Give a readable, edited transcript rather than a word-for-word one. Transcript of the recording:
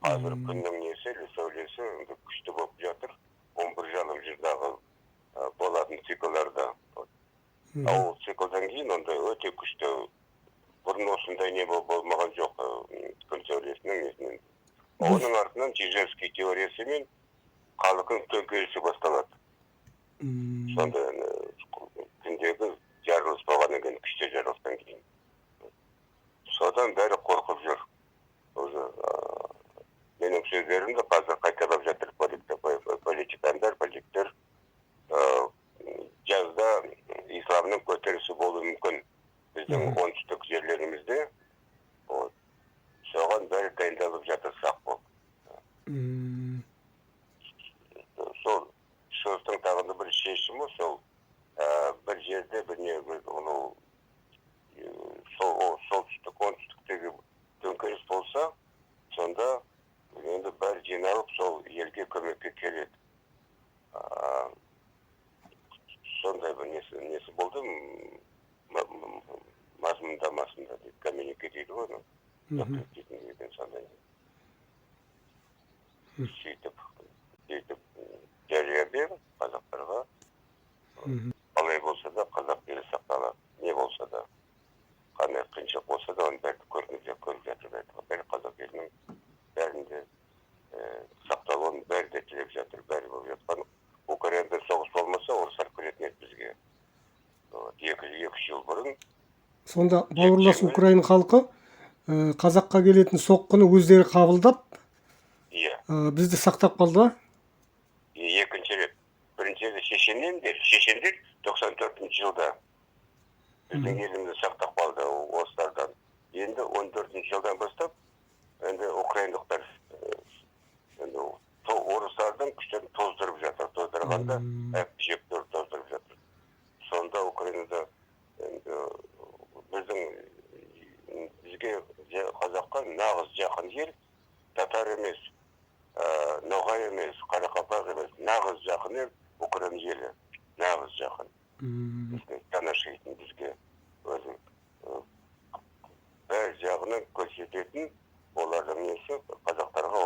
Hazır күннің несі, сөйлесі күшті болып жатыр. 11 жарым жылдағы болатын циклlarda. Ал циклдан кейін онда өте күшті. Бұрын осындай не болмаған жоқ күн сәулесінің несінен. Оның артынан Чижевский теориясы мен халықтың төңкерісі басталады. Сонда күндегі жарылыс болғаннан кейін, күшті жарылыстан кейін. Содан бәрі қорқып жүр. Менің сөздерімді қазір қайталап жатыр политиктер. Жазда исламның көтерілісі болуы мүмкін біздің оңтүстік жерлерімізде. Соған бәрі дайындалып жатыр сақ болып. Сол шығыстың тағында бір шешімі, сол бір жерде солтүстік оңтүстіктегі төңкеріс болса, сонда енді бәрі жиналып сол елге көмекке келеді. Сондай бір несі болды, мазмұнда дейді, коммунике дейді ғой, сондай. Сөйтіп жария бер қазақтарға. Қалай болса да қазақ елі сақталады. Не болса да, қандай қиыншылық болса да, оның бәрі көріп жатыр. Бәрі қазақ елінің бәрінде сақталуын бәрі де тілеп жатыр, бәрі болып жатқан. Украинада соғыс болмаса, орыстар көретін еді бізге. 2 жыл бұрын. Сонда бауырлас Украина халқы қазаққа келетін соққыны өздері қабылдап, бізді сақтап қалды. Екінші рет. Бірінші рет шешендер 94 жылда біздің елімізді сақтап қалды орыстардан. Енді 14 жылдан бастап, енді украиндықтар орыстардың күштерін тоздырып жатыр. Тоздырғанда жептер тоздырып жатыр. Сонда Украинада бізге қазаққа нағыз жақын ел татар емес, ноғай емес, қарақалпақ емес, нағыз жақын ел Украина елі. Нағыз жақын. Бізге танышайтын, бізге өзі бәр жағынан көрсететін олардың несі қазақтарға